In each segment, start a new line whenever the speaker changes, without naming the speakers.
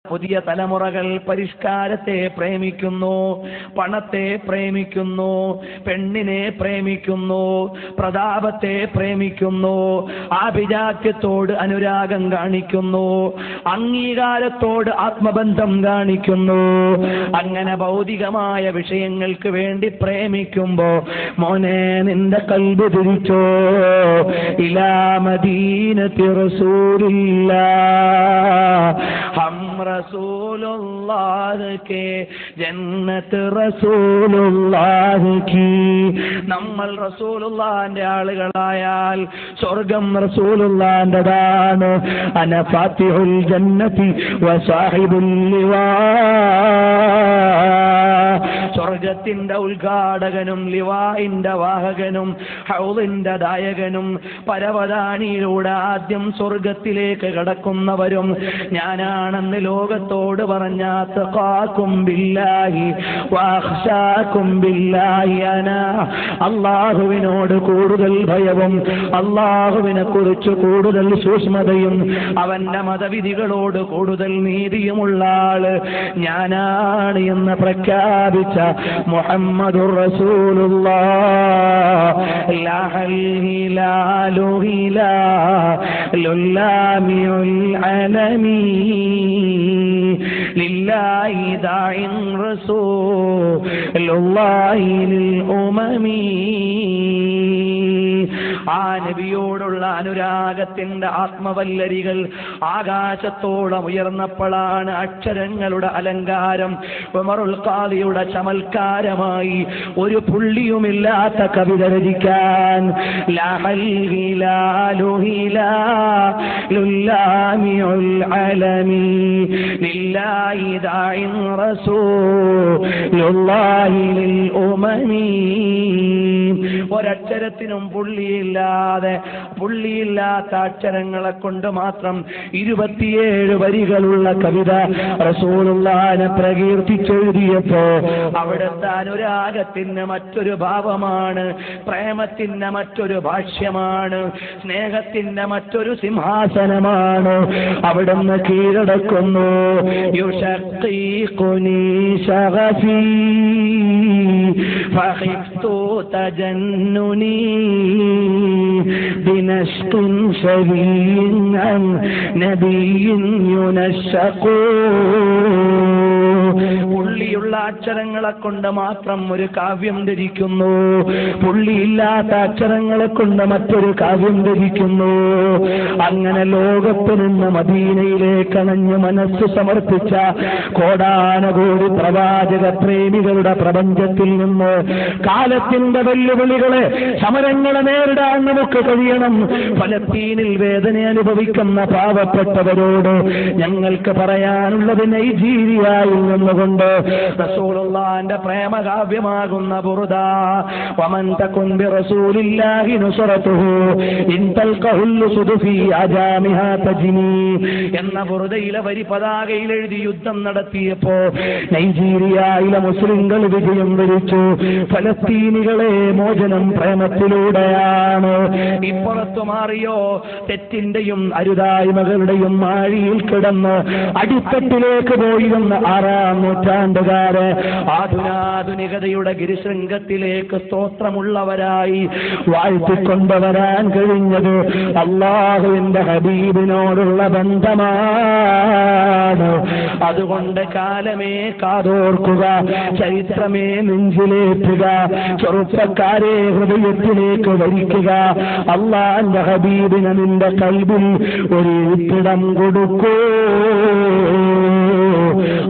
പുതിയ തലമുറകൾ പരിഷ്കാരത്തെ പ്രേമിക്കുന്നു, പണത്തെ പ്രേമിക്കുന്നു, പെണ്ണിനെ പ്രേമിക്കുന്നു, പ്രതാപത്തെ പ്രേമിക്കുന്നു, ആഭിജാത്യത്തോട് അനുരാഗം കാണിക്കുന്നു, അംഗീകാരത്തോട് ആത്മബന്ധം കാണിക്കുന്നു. അങ്ങനെ ഭൗതികമായ വിഷയങ്ങൾക്ക് വേണ്ടി പ്രേമിക്കുമ്പോ മോനെ നിന്റെ കൽബ് തിരിച്ചോ ഇലാ മദീനത്തി റസൂലില്ലാഹ് ഹം റസൂലുള്ളാഹ് കേ ജന്നത്ത് റസൂലുള്ളാഹ് കീ. നമ്മൾ റസൂലുള്ളാഹിന്റെ ആളുകളായാൽ സ്വർഗം റസൂലുള്ളാഹിന്റെതാണ്. അന ഫാത്തിഹുൽ ജന്നതി വസാഹിബുൽ ലിവാ. സ്വർഗത്തിന്റെ ഉദ്ഘാടകനും ലിവാഇന്റെ വാഹകനും ഹൗളിന്റെ ദായകനും പരവതാനിയിലൂടെ ആദ്യം സ്വർഗത്തിലേക്ക് കടക്കുന്നവരും ഞാനാണെന്ന് ലോകത്തോട് പറഞ്ഞ തഖാകും ബില്ലാഹി വഅഖ്ശാകും ബില്ലാഹി അനാ. അല്ലാഹുവിനോട് കൂടുതൽ ഭയവും അല്ലാഹുവിനെ കുറിച്ച് കൂടുതൽ സൂക്ഷ്മതയും അവന്റെ മതവിധികളോട് കൂടുതൽ നീതിയുമുള്ള ആള് ഞാനാണ് എന്ന് പ്രഖ്യാപിച്ച മുഹമ്മദുർ റസൂലുള്ളാഹ്. ലഹൽ ഹിലാലു ഹിലാലുല്ലാമിഉൽ അലമീ ലില്ലാഹി ദാഇൻ റസൂലുള്ളാഹി ലിൽ ഉമമീ. ആ നബിയോടുള്ള അനുരാഗത്തിന്റെ ആത്മവല്ലരികൾ ആകാശത്തോളം ഉയർന്നപ്പോഴാണ് അക്ഷരങ്ങളുടെ അലങ്കാരം ഉമറുൽ ഖാദിയുടെ ചമൽക്കാരമായി ഒരു പുള്ളിയുമില്ലാത്ത കവിത രചിക്കാൻ ലഹൽ ഹിലാലു ഹിലാലുല്ലാമിഉൽ അലമീ ലില്ലാഹി ദാഇൻ റസൂലുള്ളാഹി ലിൽ ഉമമീ. ഒരക്ഷരത്തിനും പുള്ളിയില്ലാത്ത അക്ഷരങ്ങളെ കൊണ്ട് മാത്രം 27 വരികളുള്ള കവിത റസൂലുള്ളാഹിനെ പ്രകീർത്തിച്ചെഴുതിയപ്പോ അവിടുത്തെ അനുരാഗത്തിന് മറ്റൊരു ഭാവമാണ്, പ്രേമത്തിന് മറ്റൊരു ഭാഷ്യമാണ്, സ്നേഹത്തിന്റെ മറ്റൊരു സിംഹാസനമാണ്. അവിടുന്ന് കീഴടക്കുന്നു. യുശഖീഖുനി ശഗഫീ ഫഖിഫ്തു തജന്നുനി بنشط شري عن نبي ينشق. പുള്ളിയുള്ള അക്ഷരങ്ങളെ കൊണ്ട് മാത്രം ഒരു കാവ്യം രചിക്കുന്നു, പുള്ളിയില്ലാത്ത അക്ഷരങ്ങളെ കൊണ്ട് മറ്റൊരു കാവ്യം രചിക്കുന്നു. അങ്ങനെ ലോകത്ത് നിന്ന് മദീനയിലേക്ക് അണഞ്ഞ് മനസ്സ് സമർപ്പിച്ച കോടാനകോടി പ്രവാചക പ്രേമികളുടെ പ്രപഞ്ചത്തിൽ നിന്ന് കാലത്തിന്റെ വെല്ലുവിളികളെ സമരങ്ങളെ നേരിടാൻ നമുക്ക് കഴിയണം. ഫലസ്തീനിൽ വേദന അനുഭവിക്കുന്ന പാവപ്പെട്ടവരോട് ഞങ്ങൾക്ക് പറയാനുള്ളത് നൈജീരിയയിൽ നിന്നുകൊണ്ട് റസൂലുള്ളാഹിന്റെ പ്രേമകാവ്യമാകുന്ന ബുർദ വമൻ തകുൻ ബിറസൂലില്ലാഹി നുസ്റതുഹു ഇൻ തൽഖഹുൽ സുദുഫി അജാമിഹാ തജ്നി എന്ന ബുർദയിലെ വരി പതാകയിൽ എഴുതി യുദ്ധം നടത്തിയപ്പോ നൈജീരിയയിലെ മുസ്ലിങ്ങൾ വിജയം വരിച്ചു. ഫലസ്തീനികളെ മോചനം പ്രേമത്തിലൂടെയാണ്. ഇപ്പുറത്തു മാറിയോ തെറ്റിന്റെയും അരുതായ്മകളുടെയും ആഴിയിൽ കിടന്ന് അടിത്തട്ടിലേക്ക് പോയിരുന്ന 6-ാം നൂറ്റാണ്ടുകാര് ആധുനികതയുടെ ഗിരിശൃംഗത്തിലേക്ക് സ്തോത്രമുള്ളവരായി വാഴ്ത്തിക്കൊണ്ടുവരാൻ കഴിഞ്ഞത് അല്ലാഹുവിന്റെ ഹബീബിനോടുള്ള ബന്ധമാണ്. അതുകൊണ്ട് കാലമേ കാതോർക്കുക, ചരിത്രമേ നെഞ്ചിലേറ്റുക, ചെറുപ്പക്കാരെ ഹൃദയത്തിലേക്ക് വരിക്കുക. അല്ലാഹുവിന്റെ ഹബീബിന് നിന്റെ കൽബിൽ ഒരു ഇരിപ്പിടം കൊടുക്കൂ.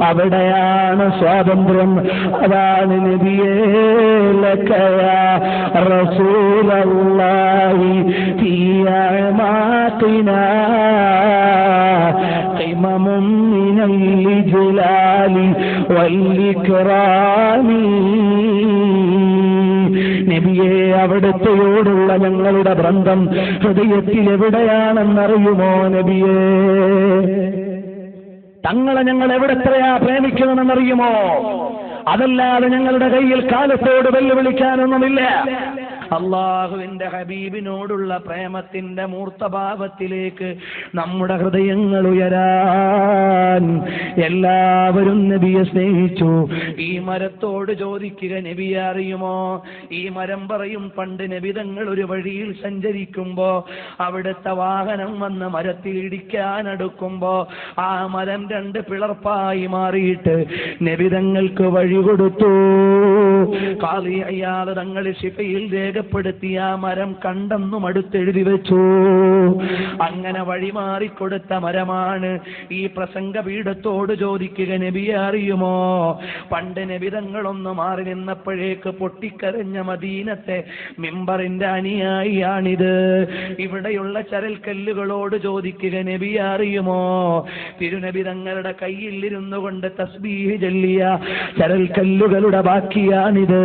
അവിടെയാണ് സ്വാതന്ത്ര്യം. അതാണ് നബിയേ ലക യാ റസൂലല്ലാഹി ഫീ അമാഖിനാ ഖിമമും മിനൽ ഇജ്ലാലി വൽ ഇക്റാമി. നബിയെ അവിടുത്തെയോടുള്ള ഞങ്ങളുടെ ബന്ധം ഹൃദയത്തിൽ എവിടെയാണെന്നറിയുമോ നബിയേ? തങ്ങളെ ഞങ്ങൾ എവിടെത്രയാ പ്രേമിക്കണമെന്നറിയുമോ? അതല്ലാതെ ഞങ്ങളുടെ കയ്യിൽ കാലത്തോട് വെല്ലുവിളിക്കാനൊന്നുമില്ല. അള്ളാഹുവിന്റെ ഹബീബിനോടുള്ള പ്രേമത്തിന്റെ മൂർത്തഭാവത്തിലേക്ക് നമ്മുടെ ഹൃദയങ്ങൾ ഉയരാൻ എല്ലാവരും നബിയെ സ്നേഹിച്ചു. ഈ മരത്തോട് ചോദിക്കുക, നബിയെ അറിയുമോ? ഈ മരം പറയും, പണ്ട് നബിതങ്ങൾ ഒരു വഴിയിൽ സഞ്ചരിക്കുമ്പോ അവിടുത്തെ വാഹനം വന്ന് മരത്തിൽ ഇടിക്കാൻ അടുക്കുമ്പോ ആ മരം രണ്ട് പിളർപ്പായി മാറിയിട്ട് നബിതങ്ങൾക്ക് വഴി കൊടുത്തു. ഖാദി ഇയാദ് തങ്ങൾ ശിഫയിൽ രേഖപ്പെടുത്തിയ ആ മരം കണ്ടെന്നും അടുത്തെഴുതി വെച്ചു. അങ്ങനെ വഴിമാറിക്കൊടുത്ത മരമാണ്. ഈ പ്രസംഗ പീഠത്തോട് ചോദിക്കുക, നബിയെ അറിയുമോ? പണ്ട് നബിതങ്ങളൊന്ന് മാറി നിന്നപ്പോഴേക്ക് പൊട്ടിക്കരഞ്ഞ മദീനത്തെ മിമ്പറിന്റെ അനുയായിയാണിത്. ഇവിടെയുള്ള ചരൽക്കല്ലുകളോട് ചോദിക്കുക, നബിയെ അറിയുമോ? തിരുനബി തങ്ങളുടെ കയ്യിൽ ഇരുന്നു കൊണ്ട് തസ്ബീഹ് ചൊല്ലിയ ചരൽക്കല്ലുകളുടെ ബാക്കിയാണിത്.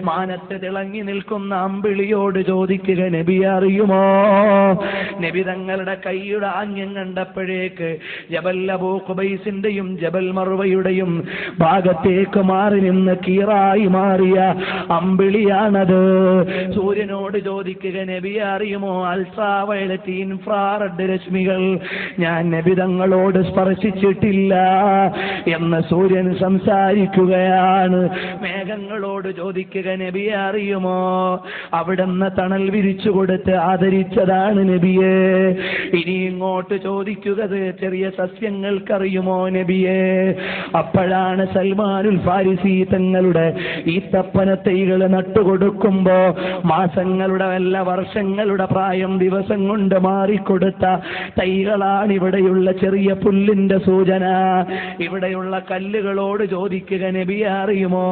മാനത്ത് തിളങ്ങി നിൽക്കുന്ന അമ്പിളിയോട് ചോദിക്കുക, നബിയെ അറിയുമോ? നബി തങ്ങളുടെ കൈയുടെ ആംഗ്യം കണ്ടപ്പോഴേക്ക് ജബൽ അബൂ ഖുബൈസിന്റെയും ജബൽ മർവയുടെയും ഭാഗത്തേക്ക് മാറി നിന്ന് കീറായി മാറിയ അമ്പിളിയാണത്. സൂര്യനോട് ചോദിക്കുക, നബിയെ അറിയുമോ? അൾട്രാവയലറ്റ് ഇൻഫ്രാറെഡ് രശ്മികൾ ഞാൻ നബി തങ്ങളോട് സ്പർശിച്ചിട്ടില്ല എന്ന് സൂര്യൻ സംസാരിക്കുകയാണ്. മേഘങ്ങളോട് ചോദിക്കുക, നബിയെ അറിയുമോ? അവിടുന്ന് തണൽ വിരിച്ചു കൊടുത്ത് ആദരിച്ചതാണ് നബിയെ. ഇനി ഇങ്ങോട്ട് ചോദിക്കുന്നത് ചെറിയ സസ്യങ്ങൾക്കറിയുമോ നബിയെ? അപ്പോഴാണ് സൽമാനുൽ ഫാരിസി തങ്ങളുടെ ഈ തപ്പന തൈകൾ നട്ടുകൊടുക്കുമ്പോ മാസങ്ങളുടെ അല്ല വർഷങ്ങളുടെ പ്രായം ദിവസം കൊണ്ട് മാറിക്കൊടുത്ത തൈകളാണ് ഇവിടെയുള്ള ചെറിയ പുല്ലിന്റെ സൂചന. ഇവിടെയുള്ള കല്ലുകളോട് ചോദിക്കുക, നബിയെ അറിയുമോ?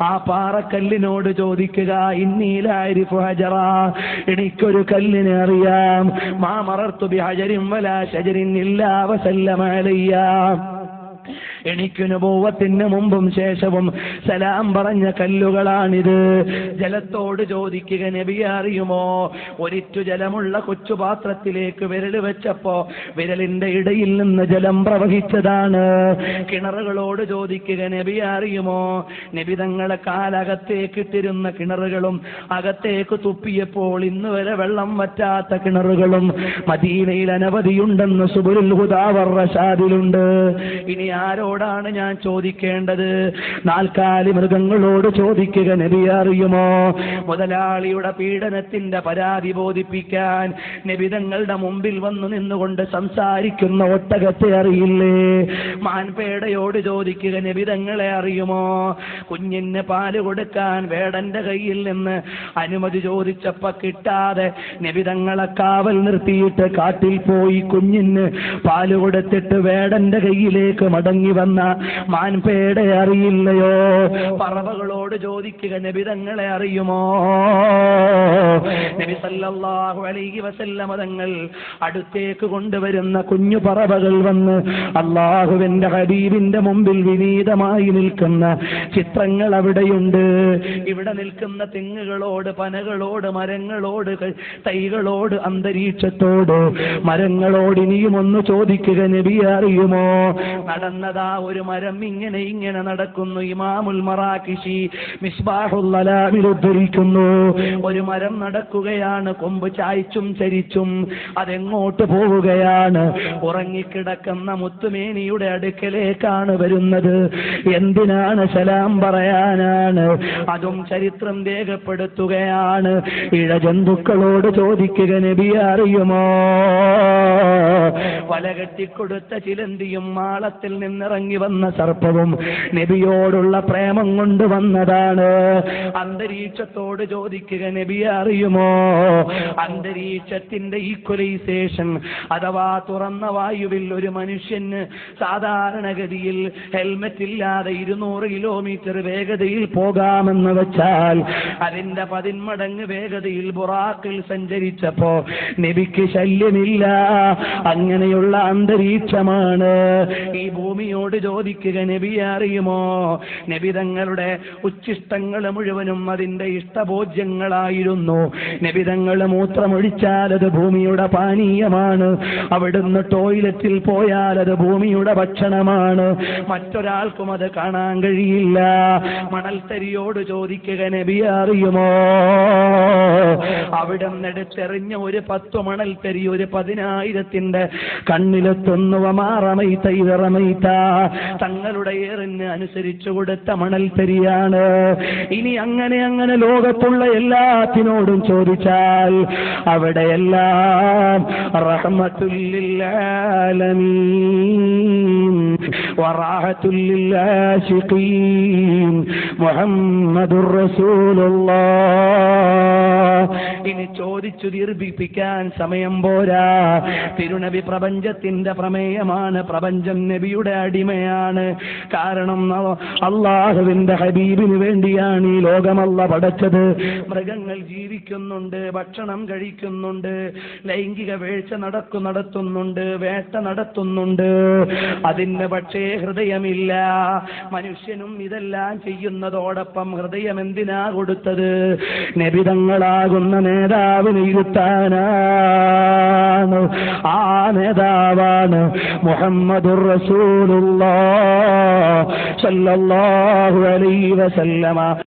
ആ പാറക്കല്ലിനോട് ചോദിക്കുക, ഇന്നീലാരിഫു ഹജറ, എനിക്കൊരു കല്ലിനെ അറിയാം. മാ മറർതു ബിഹജരിൻ വലാ ശജരിൻ ഇല്ലാ വസല്ലമ അലയ്യ, എനിക്ക് നബുവത്തിന് മുമ്പും ശേഷവും സലാം പറഞ്ഞ കല്ലുകളാണിത്. ജലത്തോട് ചോദിക്കുക, നബിയെ അറിയുമോ? ഒരിറ്റു ജലമുള്ള കൊച്ചു പാത്രത്തിലേക്ക് വിരൽ വെച്ചപ്പോ വിരലിന്റെ ഇടയിൽ നിന്ന് ജലം പ്രവഹിച്ചതാണ്. കിണറുകളോട് ചോദിക്കുക, നബിയെ അറിയുമോ? നബി തങ്ങളെ കാലകത്തേക്ക് ഇട്ടിരുന്ന കിണറുകളും അകത്തേക്ക് തുപ്പിയപ്പോൾ ഇന്ന് വരെ വെള്ളം വറ്റാത്ത കിണറുകളും മദീനയിൽ അനവധിയുണ്ടെന്ന് സുബുലുൽ ഹുദാ വർ റശാദിലുണ്ട്. ഇനി ആരോടാണ് ഞാൻ ചോദിക്കേണ്ടത്? നാൽക്കാലി മൃഗങ്ങളോട് ചോദിക്കുക, നബിയെ അറിയുമോ? മുതലാളിയുടെ പീഡനത്തിന്റെ പരാതി ബോധിപ്പിക്കാൻ നബിതങ്ങളുടെ മുമ്പിൽ വന്നു നിന്നുകൊണ്ട് സംസാരിക്കുന്ന ഒട്ടകത്തെ അറിയില്ലേ? മാൻപേടയോട് ചോദിക്കുക, നബിതങ്ങളെ അറിയുമോ? കുഞ്ഞിന് പാല് കൊടുക്കാൻ വേടന്റെ കയ്യിൽ നിന്ന് അനുമതി ചോദിച്ചപ്പോ കിട്ടാതെ നബിതങ്ങളെ കാവൽ നിർത്തിയിട്ട് കാട്ടിൽ പോയി കുഞ്ഞിന് പാല് കൊടുത്തിട്ട് വേടന്റെ കയ്യിലേക്ക് മടങ്ങി വന്ന മാൻപേടെ അറിയില്ലയോ? പറവകളോട് ചോദിക്കുക, നബി തങ്ങളെ അറിയുമോ? നബി സല്ലല്ലാഹു അലൈഹി വസല്ലമ തങ്ങൾ അടുത്തേക്ക് കൊണ്ടുവരുന്ന കുഞ്ഞു പറവകൾ വന്ന് അല്ലാഹുവിന്റെ ഹബീബിന്റെ മുമ്പിൽ വിനീതമായി നിൽക്കുന്ന ചിത്രങ്ങൾ അവിടെയുണ്ട്. ഇവിടെ നിൽക്കുന്ന തെങ്ങുകളോട്, പനകളോട്, മരങ്ങളോട്, തൈകളോട്, അന്തരീക്ഷത്തോട്, മരങ്ങളോട് ഇനിയും ഒന്ന് ചോദിക്കുക, നബിയെ അറിയുമോ? നടന്നതാ ഒരു മരം ഇങ്ങനെ നടക്കുന്നു. ഇമാമുൽ മറാകിഷി മിസ്ബാഹുൽ അലാമിൽ ഉദ്ധരിക്കുന്നു. ഒരു മരം നടക്കുകയാണ്, കൊമ്പ് ചായ്ച്ചും ചരിച്ചും. അതെങ്ങോട്ട് പോവുകയാണ്? ഉറങ്ങിക്കിടക്കുന്ന മുത്തുമേനിയുടെ അടുക്കലേക്കാണ് വരുന്നത്. എന്തിനാണ്? സലാം പറയാനാണ്. അതും ചരിത്രം രേഖപ്പെടുത്തുകയാണ്. ഇഴജന്തുക്കളോട് ചോദിക്കുക, നബിയെ അറിയുമോ? വലകെട്ടിക്കൊടുത്ത ചിലന്തിയും മാളത്തിൽ നിന്നിറങ്ങി വന്ന സർപ്പവും നബിയോടുള്ള പ്രേമം കൊണ്ട് വന്നതാണ്. അന്തരീക്ഷത്തോട് ചോദിക്കുക, നബിയെ അറിയുമോ? അന്തരീക്ഷത്തിന്റെ ഈക്വലൈസേഷൻ അഥവാ തുറന്ന വായുവിൽ ഒരു മനുഷ്യന് സാധാരണഗതിയിൽ ഹെൽമെറ്റ് ഇല്ലാതെ 200 കിലോമീറ്റർ വേഗതയിൽ പോകാമെന്ന് വെച്ചാൽ അതിന്റെ 10 മടങ്ങ് വേഗതയിൽ ബുറാക്കിൽ സഞ്ചരിച്ചപ്പോ നബിക്ക് ശല്യമില്ല. അങ്ങനെയുള്ള അന്തരീക്ഷമാണ്. ഈ ഭൂമിയോട് നബിയോട് ചോദിക്കുക, നബിയെ അറിയുമോ, നബി തങ്ങളുടെ ഉച്ഛിഷ്ടങ്ങൾ മുഴുവനും അതിന്റെ ഇഷ്ടഭോജ്യങ്ങളായിരുന്നു. നബി തങ്ങൾ മൂത്രമൊഴിച്ചാൽ അത് ഭൂമിയുടെ പാനീയമാണ്, അവിടുന്ന് ടോയ്ലറ്റിൽ പോയാൽ അത് ഭൂമിയുടെ ഭക്ഷണമാണ്, മറ്റൊരാൾക്കും അത് കാണാൻ കഴിയില്ല. മണൽത്തരിയോട് ചോദിക്കുക, നബിയെ അറിയുമോ, അവിടെ നിന്നെടുത്തെറിഞ്ഞ ഒരു 10 മണൽത്തരി ഒരു 10,000ന്റെ കണ്ണിലെത്തുന്നു. മാറമൈത്ത ഇറമൈത്ത, തങ്ങളുടെ ഏറിന് അനുസരിച്ചു കൊടുത്ത മണൽത്തരിയാണ്. ഇനി അങ്ങനെ ലോകത്തുള്ള എല്ലാത്തിനോടും ചോദിച്ചാൽ അവിടെയെല്ലാം റഹ്മത്തുൽ ലിൽ ആലമീൻ വറാഹത്തുൽ ലിൽ ആശിഖീൻ മുഹമ്മദുർ റസൂലുള്ളാഹ്. ഇനി ചോദിച്ചു ദീർഘിപ്പിക്കാൻ സമയം പോരാ. തിരുനബി പ്രപഞ്ചത്തിന്റെ പ്രമേയമാണ്, പ്രപഞ്ചം നബിയുടെ അടിമയാണ്. കാരണം അള്ളാഹുവിന്റെ ഹബീബിന് വേണ്ടിയാണ് ഈ ലോകമല്ല പടച്ചത്. മൃഗങ്ങൾ ജീവിക്കുന്നുണ്ട്, ഭക്ഷണം കഴിക്കുന്നുണ്ട്, ലൈംഗിക വീഴ്ച നടത്തുന്നുണ്ട്, വേട്ട നടത്തുന്നുണ്ട്. അതിന് പക്ഷേ ഹൃദയമില്ല. മനുഷ്യനും ഇതെല്ലാം ചെയ്യുന്നതോടൊപ്പം ഹൃദയം എന്തിനാ കൊടുത്തത്? നബിതങ്ങളാകുന്ന നേതാവിന് ഇരുത്താനാണ്. ആ നേതാവാണ് മുഹമ്മദുർ റസൂലുള്ളാഹ് സ്വല്ലല്ലാഹു അലൈഹി വസല്ലമ.